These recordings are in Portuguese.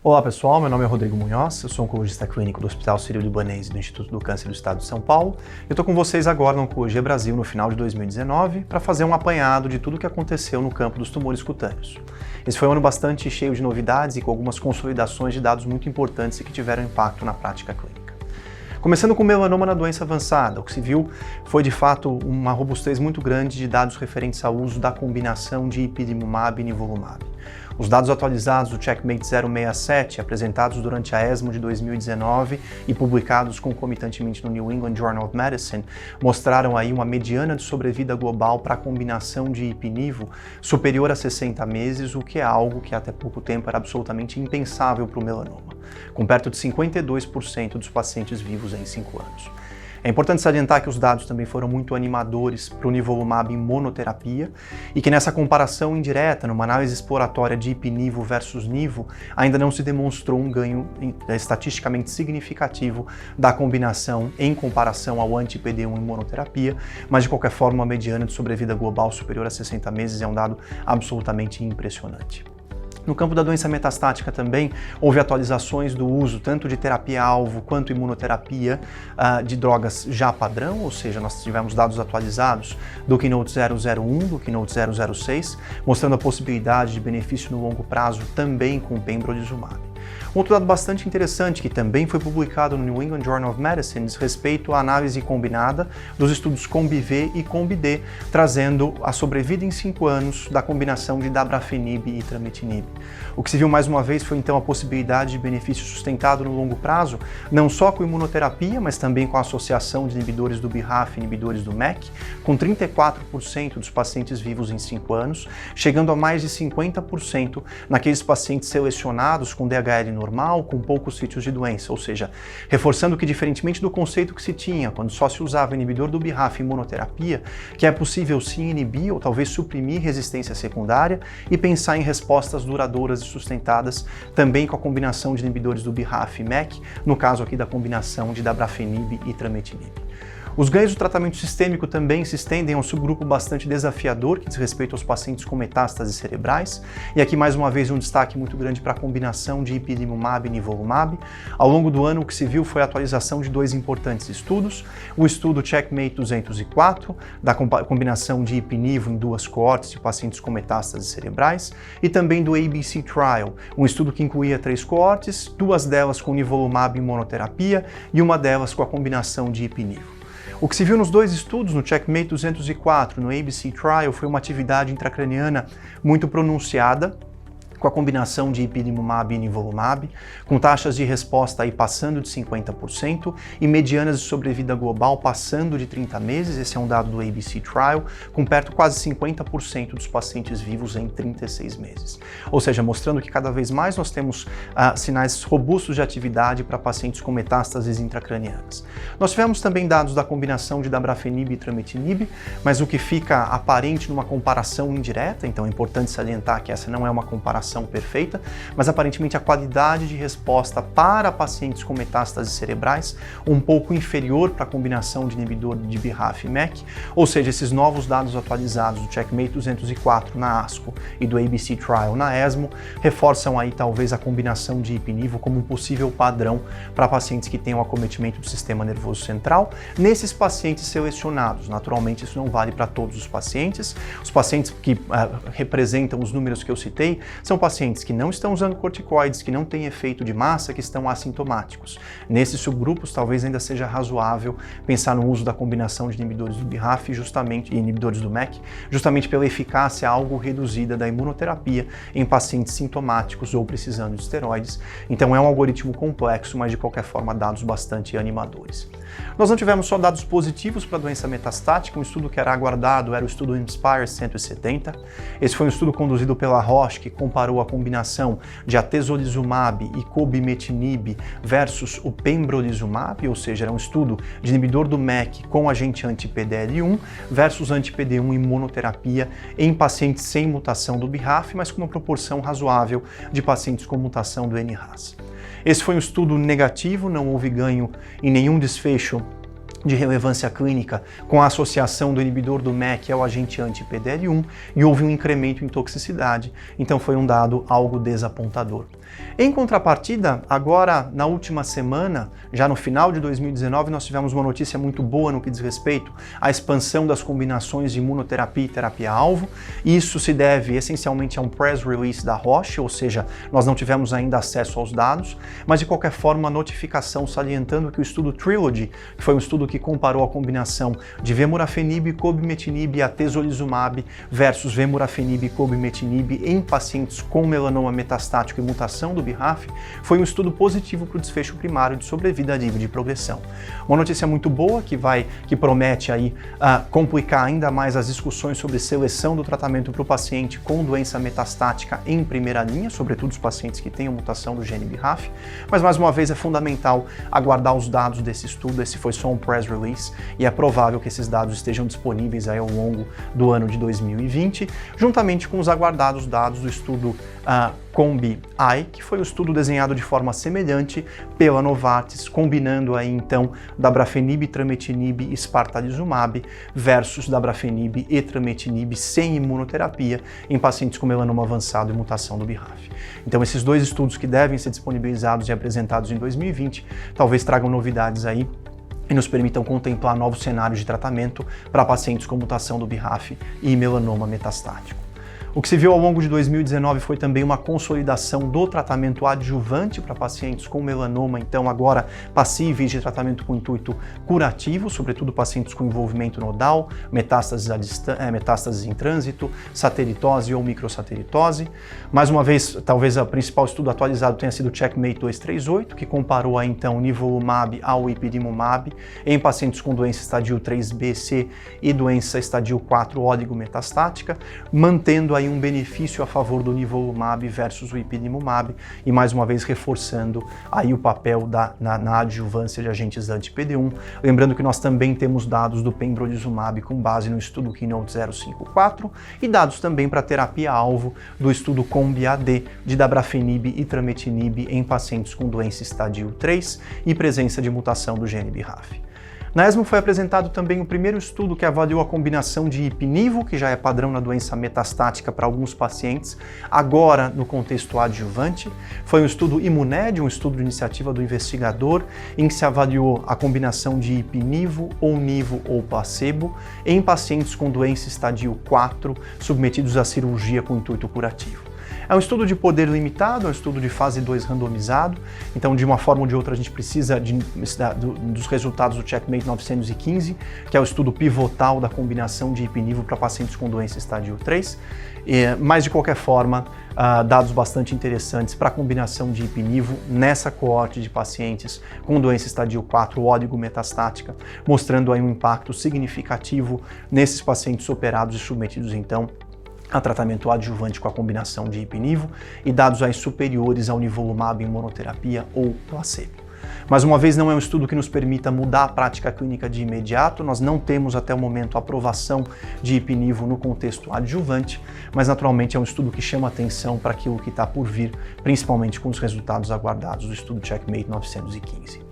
Olá pessoal, meu nome é Rodrigo Munhoz, eu sou oncologista clínico do Hospital Sírio-Libanês e do Instituto do Câncer do Estado de São Paulo. Eu estou com vocês agora no Oncologia Brasil no final de 2019 para fazer um apanhado de tudo o que aconteceu no campo dos tumores cutâneos. Esse foi um ano bastante cheio de novidades e com algumas consolidações de dados muito importantes e que tiveram impacto na prática clínica. Começando com melanoma na doença avançada, o que se viu foi de fato uma robustez muito grande de dados referentes ao uso da combinação de ipilimumab e nivolumab. Os dados atualizados do CheckMate 067, apresentados durante a ESMO de 2019 e publicados concomitantemente no New England Journal of Medicine, mostraram aí uma mediana de sobrevida global para a combinação de ipi-nivo superior a 60 meses, o que é algo que até pouco tempo era absolutamente impensável para o melanoma, com perto de 52% dos pacientes vivos em 5 anos. É importante salientar que os dados também foram muito animadores para o nivolumab em monoterapia e que nessa comparação indireta, numa análise exploratória de ipi-nivo versus nivo, ainda não se demonstrou um ganho estatisticamente significativo da combinação em comparação ao anti-PD-1 em monoterapia, mas de qualquer forma a mediana de sobrevida global superior a 60 meses é um dado absolutamente impressionante. No campo da doença metastática também houve atualizações do uso tanto de terapia-alvo quanto imunoterapia de drogas já padrão, ou seja, nós tivemos dados atualizados do Keynote 001, do Keynote 006, mostrando a possibilidade de benefício no longo prazo também com pembrolizumab. Outro dado bastante interessante que também foi publicado no New England Journal of Medicine diz respeito à análise combinada dos estudos COMBI-V e COMBI-D, trazendo a sobrevida em 5 anos da combinação de dabrafenib e trametinib. O que se viu mais uma vez foi então a possibilidade de benefício sustentado no longo prazo, não só com imunoterapia, mas também com a associação de inibidores do BRAF e inibidores do MEK, com 34% dos pacientes vivos em 5 anos, chegando a mais de 50% naqueles pacientes selecionados com DHL normal, com poucos sítios de doença, ou seja, reforçando que diferentemente do conceito que se tinha quando só se usava inibidor do BRAF em monoterapia, que é possível sim inibir ou talvez suprimir resistência secundária e pensar em respostas duradouras e sustentadas também com a combinação de inibidores do BRAF e MEK, no caso aqui da combinação de dabrafenib e trametinib. Os ganhos do tratamento sistêmico também se estendem a um subgrupo bastante desafiador que diz respeito aos pacientes com metástases cerebrais, e aqui mais uma vez um destaque muito grande para a combinação de ipilimumab e nivolumab. Ao longo do ano o que se viu foi a atualização de 2 importantes estudos, o estudo CheckMate 204, da combinação de ipi-nivo em 2 coortes de pacientes com metástases cerebrais, e também do ABC Trial, um estudo que incluía 3 coortes, 2 delas com nivolumab em monoterapia e uma delas com a combinação de ipi-nivo. O que se viu nos 2 estudos, no CheckMate 204 e no ABC Trial, foi uma atividade intracraniana muito pronunciada, com a combinação de ipilimumab e nivolumab, com taxas de resposta aí passando de 50% e medianas de sobrevida global passando de 30 meses, esse é um dado do ABC Trial, com perto quase 50% dos pacientes vivos em 36 meses. Ou seja, mostrando que cada vez mais nós temos sinais robustos de atividade para pacientes com metástases intracranianas. Nós tivemos também dados da combinação de dabrafenib e trametinib, mas o que fica aparente numa comparação indireta, então é importante salientar que essa não é uma comparação perfeita, mas aparentemente a qualidade de resposta para pacientes com metástases cerebrais um pouco inferior para a combinação de inibidor de BRAF e MEK, ou seja, esses novos dados atualizados do CheckMate 204 na ASCO e do ABC Trial na ESMO reforçam aí talvez a combinação de ipi-nivo como um possível padrão para pacientes que tenham acometimento do sistema nervoso central. Nesses pacientes selecionados, naturalmente isso não vale para todos os pacientes que representam os números que eu citei, são pacientes que não estão usando corticoides, que não têm efeito de massa, que estão assintomáticos. Nesses subgrupos, talvez ainda seja razoável pensar no uso da combinação de inibidores do BRAF e inibidores do MEK, justamente pela eficácia algo reduzida da imunoterapia em pacientes sintomáticos ou precisando de esteroides. Então é um algoritmo complexo, mas de qualquer forma dados bastante animadores. Nós não tivemos só dados positivos para a doença metastática, um estudo que era aguardado era o estudo INSPIRE 170. Esse foi um estudo conduzido pela Roche que comparou a combinação de atezolizumab e cobimetinib versus o pembrolizumab, ou seja, era um estudo de inibidor do MEK com agente anti-PDL1 versus anti-PD1 em monoterapia em pacientes sem mutação do BRAF, mas com uma proporção razoável de pacientes com mutação do NRAS. Esse foi um estudo negativo, não houve ganho em nenhum desfecho de relevância clínica com a associação do inibidor do MEK ao agente anti-PDL1 e houve um incremento em toxicidade, então foi um dado algo desapontador. Em contrapartida, agora na última semana, já no final de 2019, nós tivemos uma notícia muito boa no que diz respeito à expansão das combinações de imunoterapia e terapia-alvo. Isso se deve essencialmente a um press release da Roche, ou seja, nós não tivemos ainda acesso aos dados, mas de qualquer forma uma notificação salientando que o estudo Trilogy, que foi um estudo que comparou a combinação de vemurafenib, cobimetinib e atezolizumab versus vemurafenib e cobimetinib em pacientes com melanoma metastático e mutação do BRAF, foi um estudo positivo para o desfecho primário de sobrevida livre de progressão. Uma notícia muito boa que promete aí complicar ainda mais as discussões sobre seleção do tratamento para o paciente com doença metastática em primeira linha, sobretudo os pacientes que tenham mutação do gene BRAF, mas mais uma vez é fundamental aguardar os dados desse estudo. Esse foi só um press release e é provável que esses dados estejam disponíveis aí ao longo do ano de 2020, juntamente com os aguardados dados do estudo COMBI-I, que foi um estudo desenhado de forma semelhante pela Novartis, combinando aí então dabrafenib, trametinib e espartalizumab versus dabrafenib e trametinib sem imunoterapia em pacientes com melanoma avançado e mutação do BRAF. Então esses dois estudos que devem ser disponibilizados e apresentados em 2020 talvez tragam novidades aí e nos permitam contemplar novos cenários de tratamento para pacientes com mutação do BRAF e melanoma metastático. O que se viu ao longo de 2019 foi também uma consolidação do tratamento adjuvante para pacientes com melanoma, então agora passíveis de tratamento com intuito curativo, sobretudo pacientes com envolvimento nodal, metástases em trânsito, satelitose ou microsatelitose. Mais uma vez, talvez o principal estudo atualizado tenha sido o Checkmate 238, que comparou aí, então nivolumab ao ipilimumab em pacientes com doença estadio 3B/C e doença estadio 4 oligometastática, mantendo aí um benefício a favor do nivolumab versus o ipilimumab e mais uma vez reforçando aí o papel na adjuvância de agentes anti-PD1. Lembrando que nós também temos dados do pembrolizumab com base no estudo KEYNOTE-054 e dados também para terapia-alvo do estudo COMBI-AD de dabrafenib e trametinib em pacientes com doença estadio 3 e presença de mutação do gene BRAF. Na ESMO foi apresentado também o primeiro estudo que avaliou a combinação de ipinivo, que já é padrão na doença metastática para alguns pacientes, agora no contexto adjuvante. Foi um estudo IMUNED, um estudo de iniciativa do investigador, em que se avaliou a combinação de ipinivo ou nivo ou placebo em pacientes com doença estadio 4 submetidos à cirurgia com intuito curativo. É um estudo de poder limitado, é um estudo de fase 2 randomizado, então de uma forma ou de outra a gente precisa dos resultados do Checkmate 915, que é o estudo pivotal da combinação de ipinivo para pacientes com doença estadio 3, mas de qualquer forma, dados bastante interessantes para a combinação de ipinivo nessa coorte de pacientes com doença estadio 4 oligometastática, mostrando aí um impacto significativo nesses pacientes operados e submetidos então a tratamento adjuvante com a combinação de ipinivo e dados aí superiores ao nivolumab em monoterapia ou placebo. Mais uma vez, não é um estudo que nos permita mudar a prática clínica de imediato, nós não temos até o momento aprovação de ipinivo no contexto adjuvante, mas naturalmente é um estudo que chama atenção para aquilo que está por vir, principalmente com os resultados aguardados do estudo Checkmate 915.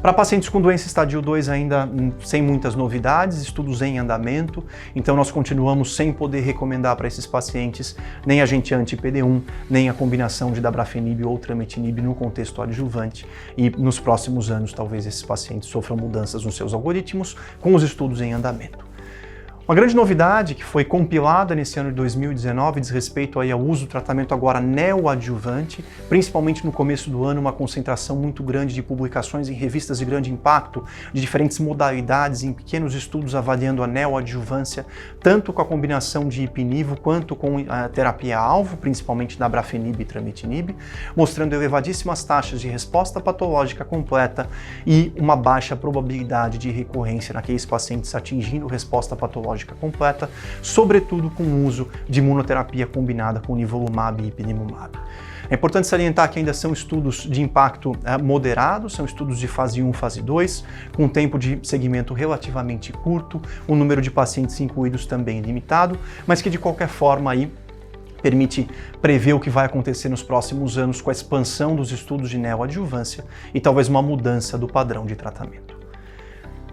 Para pacientes com doença estadio 2 ainda sem muitas novidades, estudos em andamento, então nós continuamos sem poder recomendar para esses pacientes nem agente anti-PD1, nem a combinação de dabrafenib ou trametinib no contexto adjuvante e nos próximos anos talvez esses pacientes sofram mudanças nos seus algoritmos com os estudos em andamento. Uma grande novidade que foi compilada nesse ano de 2019 diz respeito aí ao uso do tratamento agora neoadjuvante, principalmente no começo do ano, uma concentração muito grande de publicações em revistas de grande impacto, de diferentes modalidades, em pequenos estudos avaliando a neoadjuvância, tanto com a combinação de ipinivo quanto com a terapia-alvo, principalmente dabrafenib e trametinib, mostrando elevadíssimas taxas de resposta patológica completa e uma baixa probabilidade de recorrência naqueles pacientes atingindo resposta patológica completa, sobretudo com o uso de imunoterapia combinada com nivolumab e ipilimumab. É importante salientar que ainda são estudos de impacto moderado, são estudos de fase 1, fase 2, com tempo de segmento relativamente curto, o número de pacientes incluídos também limitado, mas que de qualquer forma aí permite prever o que vai acontecer nos próximos anos com a expansão dos estudos de neoadjuvância e talvez uma mudança do padrão de tratamento.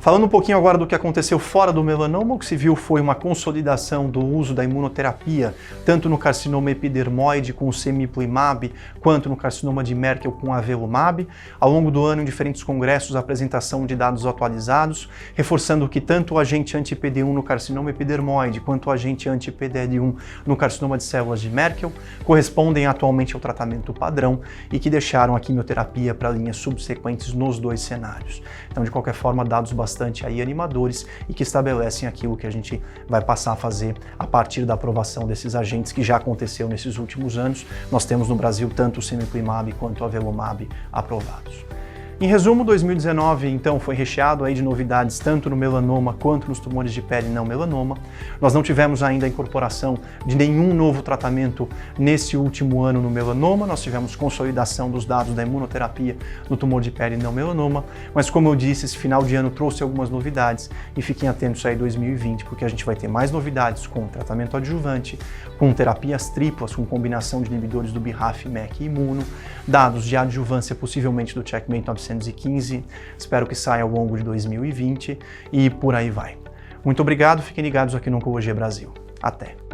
Falando um pouquinho agora do que aconteceu fora do melanoma, o que se viu foi uma consolidação do uso da imunoterapia, tanto no carcinoma epidermoide com o cemiplimab, quanto no carcinoma de Merkel com avelumab. Ao longo do ano, em diferentes congressos, a apresentação de dados atualizados, reforçando que tanto o agente anti-PD1 no carcinoma epidermoide, quanto o agente anti-PDL1 no carcinoma de células de Merkel, correspondem atualmente ao tratamento padrão e que deixaram a quimioterapia para linhas subsequentes nos dois cenários. Então, de qualquer forma, dados bastante aí animadores e que estabelecem aquilo que a gente vai passar a fazer a partir da aprovação desses agentes que já aconteceu nesses últimos anos. Nós temos no Brasil tanto o cemiplimab quanto o avelumab aprovados. Em resumo, 2019 então foi recheado aí de novidades tanto no melanoma quanto nos tumores de pele não melanoma. Nós não tivemos ainda a incorporação de nenhum novo tratamento nesse último ano no melanoma, nós tivemos consolidação dos dados da imunoterapia no tumor de pele não melanoma, mas como eu disse, esse final de ano trouxe algumas novidades e fiquem atentos aí em 2020, porque a gente vai ter mais novidades com tratamento adjuvante, com terapias triplas, com combinação de inibidores do BRAF, MEK e imuno, dados de adjuvância possivelmente do Checkmate 915, espero que saia ao longo de 2020 e por aí vai. Muito obrigado, fiquem ligados aqui no Oncologia Brasil. Até!